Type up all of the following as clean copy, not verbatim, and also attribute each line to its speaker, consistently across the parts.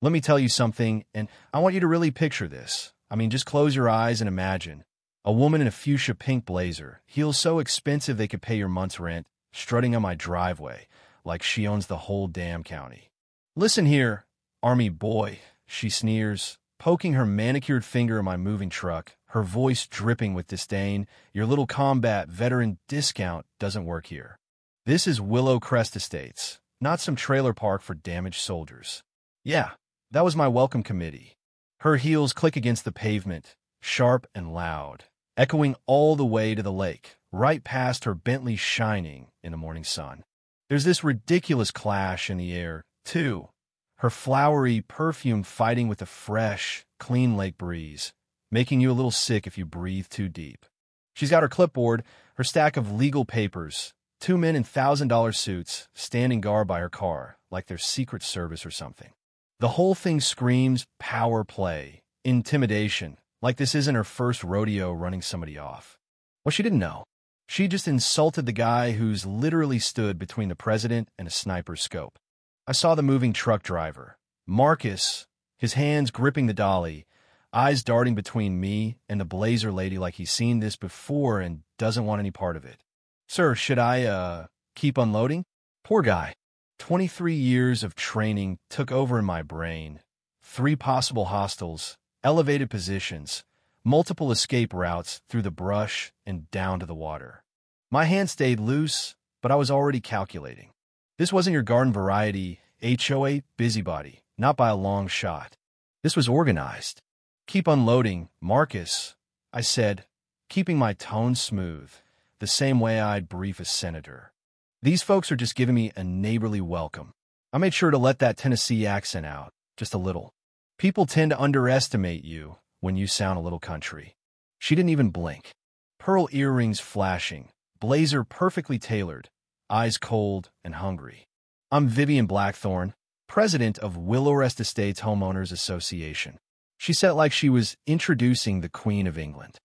Speaker 1: Let me tell you something, and I want you to really picture this. I mean, just close your eyes and imagine. A woman in a fuchsia pink blazer, heels so expensive they could pay your month's rent, strutting on my driveway, like she owns the whole damn county. Listen here, Army boy, she sneers, poking her manicured finger in my moving truck, her voice dripping with disdain. Your little combat veteran discount doesn't work here. This is Willow Crest Estates, not some trailer park for damaged soldiers. Yeah, that was my welcome committee. Her heels click against the pavement, sharp and loud, echoing all the way to the lake, right past her Bentley shining in the morning sun. There's this ridiculous clash in the air, too. Her flowery perfume fighting with the fresh, clean lake breeze, making you a little sick if you breathe too deep. She's got her clipboard, her stack of legal papers, two men in $1,000 suits standing guard by her car, like they're Secret Service or something. The whole thing screams power play, intimidation, like this isn't her first rodeo running somebody off. Well, she didn't know. She just insulted the guy who's literally stood between the president and a sniper's scope. I saw the moving truck driver, Marcus, his hands gripping the dolly, eyes darting between me and the blazer lady like he's seen this before and doesn't want any part of it. Sir, should I, keep unloading? Poor guy. 23 years of training took over in my brain. 3 possible hostels, elevated positions, multiple escape routes through the brush and down to the water. My hand stayed loose, but I was already calculating. This wasn't your garden variety HOA busybody, not by a long shot. This was organized. Keep unloading, Marcus, I said, keeping my tone smooth, the same way I'd brief a senator. These folks are just giving me a neighborly welcome. I made sure to let that Tennessee accent out, just a little. People tend to underestimate you when you sound a little country. She didn't even blink. Pearl earrings flashing, blazer perfectly tailored, eyes cold and hungry. I'm Vivian Blackthorne, president of Willow Crest Estates Homeowners Association. She said it like she was introducing the Queen of England.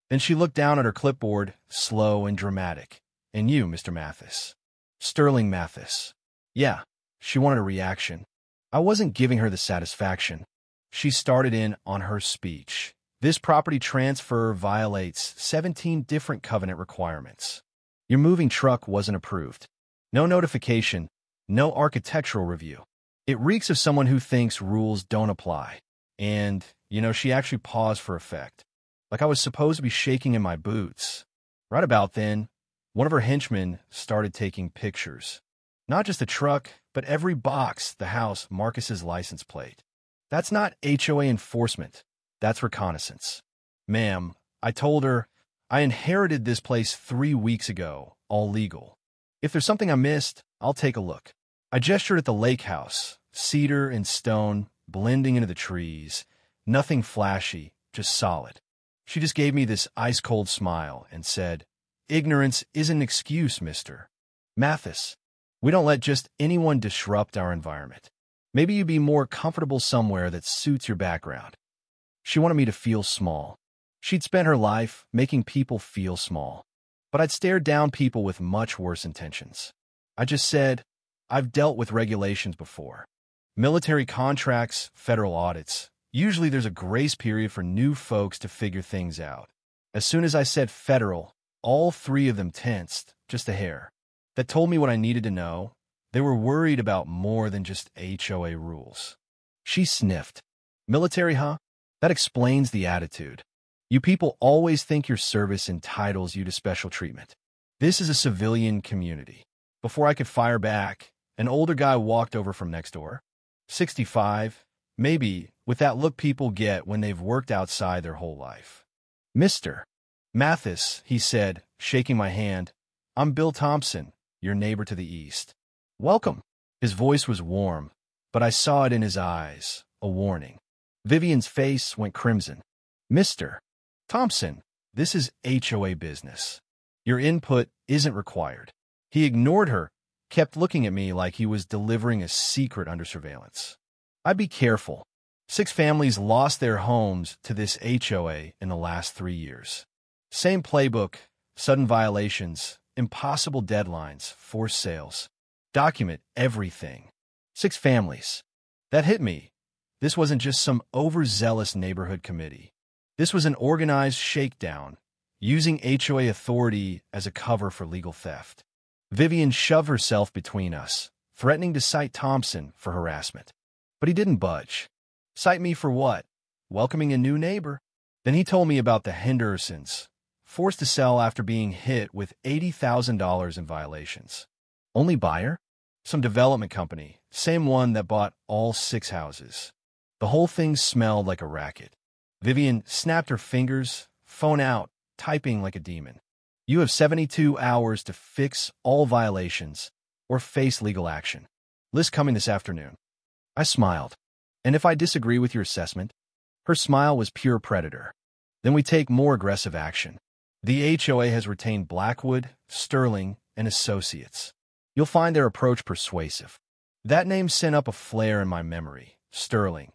Speaker 1: Then she looked down at her clipboard, slow and dramatic. And you, Mr. Mathis. Sterling Mathis. Yeah, she wanted a reaction. I wasn't giving her the satisfaction. She started in on her speech. This property transfer violates 17 different covenant requirements. Your moving truck wasn't approved. No notification, no architectural review. It reeks of someone who thinks rules don't apply. And, she actually paused for effect. Like I was supposed to be shaking in my boots. Right about then, one of her henchmen started taking pictures. Not just the truck, but every box, the house, Marcus's license plate. That's not HOA enforcement. That's reconnaissance. Ma'am, I told her, I inherited this place 3 weeks ago, all legal. If there's something I missed, I'll take a look. I gestured at the lake house, cedar and stone blending into the trees. Nothing flashy, just solid. She just gave me this ice-cold smile and said, Ignorance isn't an excuse, Mr. Mathis. We don't let just anyone disrupt our environment. Maybe you'd be more comfortable somewhere that suits your background. She wanted me to feel small. She'd spent her life making people feel small. But I'd stared down people with much worse intentions. I just said, I've dealt with regulations before. Military contracts, federal audits. Usually there's a grace period for new folks to figure things out. As soon as I said federal, all 3 of them tensed, just a hair. That told me what I needed to know. They were worried about more than just HOA rules. She sniffed. Military, huh? That explains the attitude. You people always think your service entitles you to special treatment. This is a civilian community. Before I could fire back, an older guy walked over from next door. 65, maybe, with that look people get when they've worked outside their whole life. Mr. Mathis, he said, shaking my hand, I'm Bill Thompson, your neighbor to the east. Welcome. His voice was warm, but I saw it in his eyes, a warning. Vivian's face went crimson. Mr. Thompson, this is HOA business. Your input isn't required. He ignored her, kept looking at me like he was delivering a secret under surveillance. I'd be careful. 6 families lost their homes to this HOA in the last 3 years. Same playbook, sudden violations, impossible deadlines, forced sales. Document everything. 6 families. That hit me. This wasn't just some overzealous neighborhood committee. This was an organized shakedown, using HOA authority as a cover for legal theft. Vivian shoved herself between us, threatening to cite Thompson for harassment. But he didn't budge. Cite me for what? Welcoming a new neighbor? Then he told me about the Hendersons, forced to sell after being hit with $80,000 in violations. Only buyer? Some development company, same one that bought all 6 houses. The whole thing smelled like a racket. Vivian snapped her fingers, phone out, typing like a demon. You have 72 hours to fix all violations or face legal action. List coming this afternoon. I smiled. And if I disagree with your assessment? Her smile was pure predator. Then we take more aggressive action. The HOA has retained Blackwood, Sterling, and Associates. You'll find their approach persuasive. That name sent up a flare in my memory. Sterling.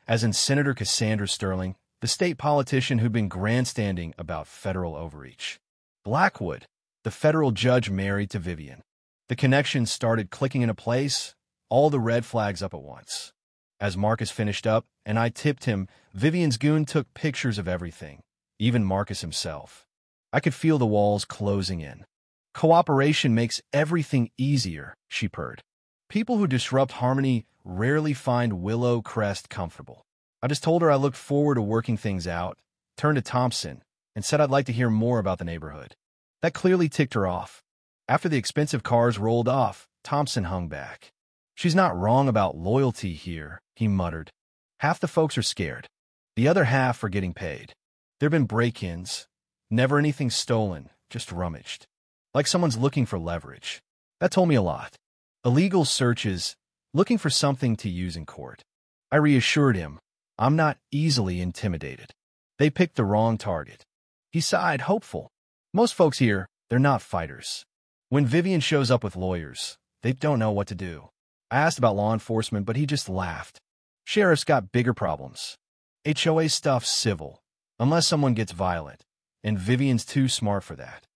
Speaker 1: As in Senator Cassandra Sterling, the state politician who'd been grandstanding about federal overreach. Blackwood, the federal judge married to Vivian. The connections started clicking into place, all the red flags up at once. As Marcus finished up, and I tipped him, Vivian's goon took pictures of everything, even Marcus himself. I could feel the walls closing in. Cooperation makes everything easier, she purred. People who disrupt harmony rarely find Willow Crest comfortable. I just told her I looked forward to working things out, turned to Thompson, and said I'd like to hear more about the neighborhood. That clearly ticked her off. After the expensive cars rolled off, Thompson hung back. She's not wrong about loyalty here, he muttered. Half the folks are scared. The other half are getting paid. There've been break-ins. Never anything stolen, just rummaged. Like someone's looking for leverage. That told me a lot. Illegal searches, looking for something to use in court. I reassured him, I'm not easily intimidated. They picked the wrong target. He sighed, hopeful. Most folks here, they're not fighters. When Vivian shows up with lawyers, they don't know what to do. I asked about law enforcement, but he just laughed. Sheriff's got bigger problems. HOA stuff's civil, unless someone gets violent, and Vivian's too smart for that.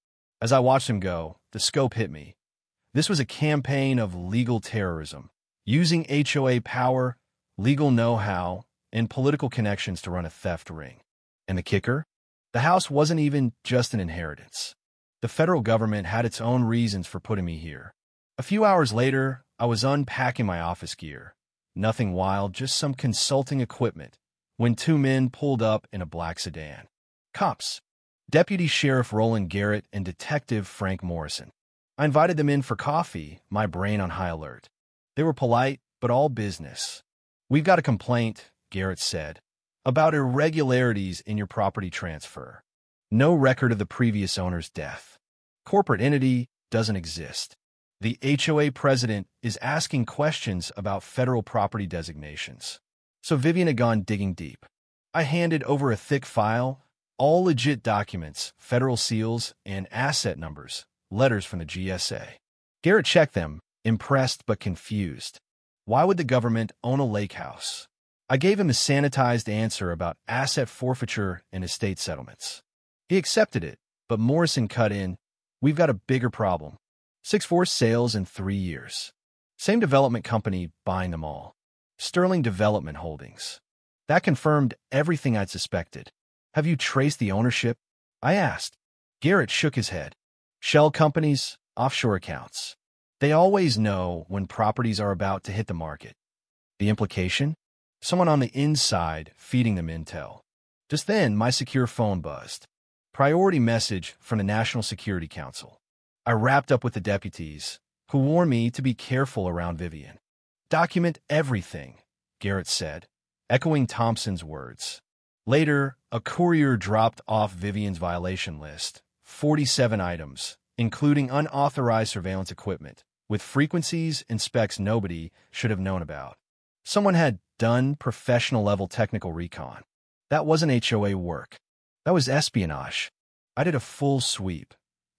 Speaker 1: As I watched him go, the scope hit me. This was a campaign of legal terrorism, using HOA power, legal know-how, and political connections to run a theft ring. And the kicker? The house wasn't even just an inheritance. The federal government had its own reasons for putting me here. A few hours later, I was unpacking my office gear. Nothing wild, just some consulting equipment, when 2 men pulled up in a black sedan. Cops. Deputy Sheriff Roland Garrett and Detective Frank Morrison. I invited them in for coffee, my brain on high alert. They were polite, but all business. We've got a complaint, Garrett said, about irregularities in your property transfer. No record of the previous owner's death. Corporate entity doesn't exist. The HOA president is asking questions about federal property designations. So Vivian had gone digging deep. I handed over a thick file, all legit documents, federal seals, and asset numbers, letters from the GSA. Garrett checked them, impressed but confused. Why would the government own a lake house? I gave him a sanitized answer about asset forfeiture and estate settlements. He accepted it, but Morrison cut in, we've got a bigger problem. 6 forced sales in 3 years. Same development company buying them all. Sterling Development Holdings. That confirmed everything I'd suspected. Have you traced the ownership? I asked. Garrett shook his head. Shell companies, offshore accounts. They always know when properties are about to hit the market. The implication? Someone on the inside feeding them intel. Just then, my secure phone buzzed. Priority message from the National Security Council. I wrapped up with the deputies, who warned me to be careful around Vivian. Document everything, Garrett said, echoing Thompson's words. Later, a courier dropped off Vivian's violation list, 47 items, including unauthorized surveillance equipment, with frequencies and specs nobody should have known about. Someone had done professional-level technical recon. That wasn't HOA work. That was espionage. I did a full sweep.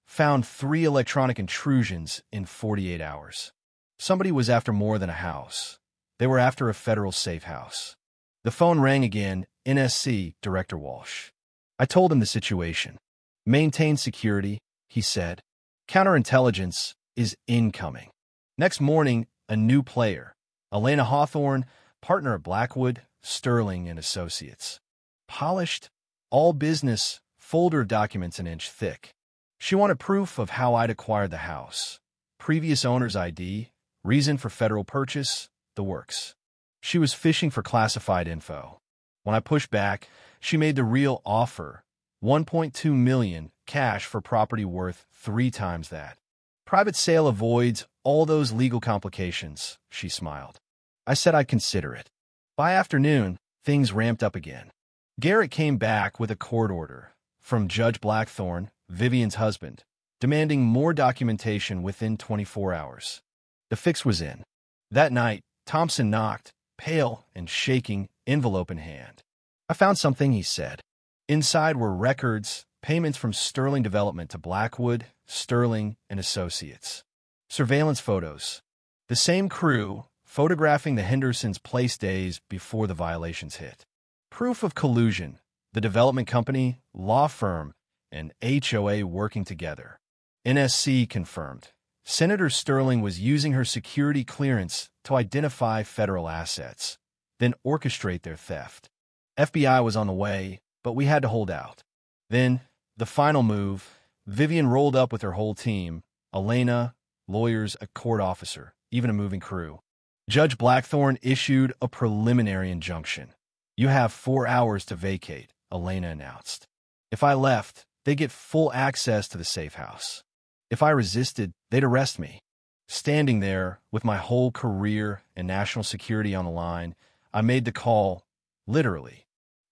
Speaker 1: Found 3 electronic intrusions in 48 hours. Somebody was after more than a house. They were after a federal safe house. The phone rang again, NSC Director Walsh. I told him the situation. Maintain security, he said. Counterintelligence is incoming. Next morning, a new player, Elena Hawthorne, partner at Blackwood, Sterling and Associates. Polished, all business, folder of documents an inch thick. She wanted proof of how I'd acquired the house. Previous owner's ID, reason for federal purchase, the works. She was fishing for classified info. When I pushed back, she made the real offer, $1.2 million cash for property worth 3 times that. Private sale avoids all those legal complications, she smiled. I said I'd consider it. By afternoon, things ramped up again. Garrett came back with a court order from Judge Blackthorne, Vivian's husband, demanding more documentation within 24 hours. The fix was in. That night, Thompson knocked, pale and shaking, envelope in hand. I found something, he said. Inside were records, payments from Sterling Development to Blackwood, Sterling and Associates. Surveillance photos. The same crew photographing the Hendersons' place days before the violations hit. Proof of collusion. The development company, law firm, and HOA working together. NSC confirmed. Senator Sterling was using her security clearance to identify federal assets, then orchestrate their theft. FBI was on the way, but we had to hold out. Then, the final move, Vivian rolled up with her whole team, Elena, lawyers, a court officer, even a moving crew. Judge Blackthorne issued a preliminary injunction. You have 4 hours to vacate, Elena announced. If I left, they'd get full access to the safe house. If I resisted, they'd arrest me. Standing there, with my whole career and national security on the line, I made the call, literally.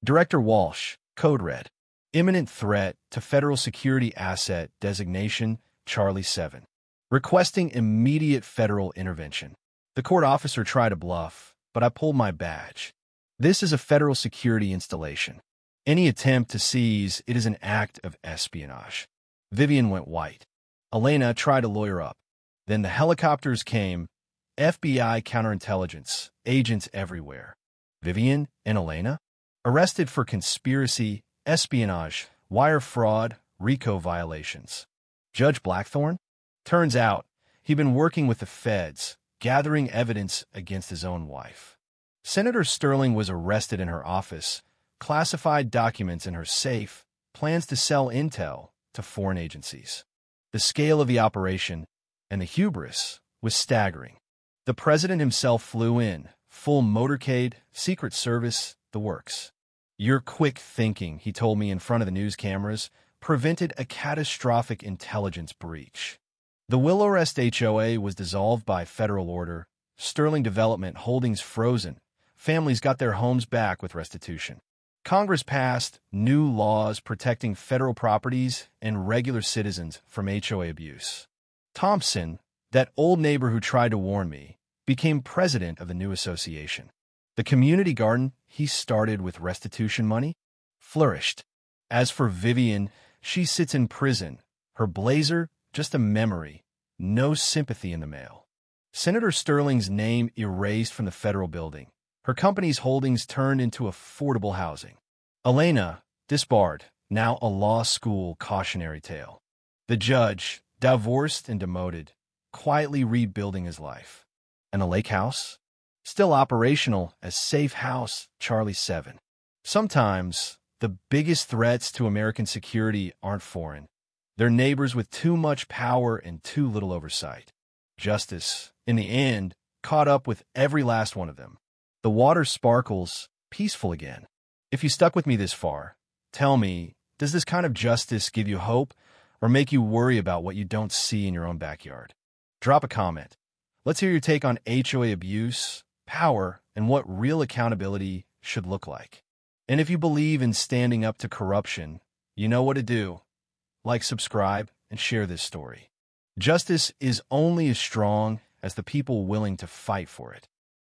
Speaker 1: Director Walsh, code red. Imminent threat to federal security asset designation, Charlie 7. Requesting immediate federal intervention. The court officer tried to bluff, but I pulled my badge. This is a federal security installation. Any attempt to seize it is an act of espionage. Vivian went white. Elena tried to lawyer up. Then the helicopters came, FBI counterintelligence, agents everywhere. Vivian and Elena? Arrested for conspiracy, espionage, wire fraud, RICO violations. Judge Blackthorne? Turns out, he'd been working with the feds, gathering evidence against his own wife. Senator Sterling was arrested in her office, classified documents in her safe, plans to sell intel to foreign agencies. The scale of the operation and the hubris was staggering. The president himself flew in, full motorcade, Secret Service, the works. Your quick thinking, he told me in front of the news cameras, prevented a catastrophic intelligence breach. The Willow-Rest HOA was dissolved by federal order, Sterling Development holdings frozen, families got their homes back with restitution. Congress passed new laws protecting federal properties and regular citizens from HOA abuse. Thompson, that old neighbor who tried to warn me, became president of the new association. The community garden he started with restitution money flourished. As for Vivian, she sits in prison, her blazer just a memory, no sympathy in the mail. Senator Sterling's name erased from the federal building. Her company's holdings turned into affordable housing. Elena, disbarred, now a law school cautionary tale. The judge, divorced and demoted, quietly rebuilding his life. And the lake house? Still operational as safe house, Charlie 7. Sometimes, the biggest threats to American security aren't foreign. They're neighbors with too much power and too little oversight. Justice, in the end, caught up with every last one of them. The water sparkles, peaceful again. If you stuck with me this far, tell me, does this kind of justice give you hope or make you worry about what you don't see in your own backyard? Drop a comment. Let's hear your take on HOA abuse, power, and what real accountability should look like. And if you believe in standing up to corruption, you know what to do. Like, subscribe, and share this story. Justice is only as strong as the people willing to fight for it.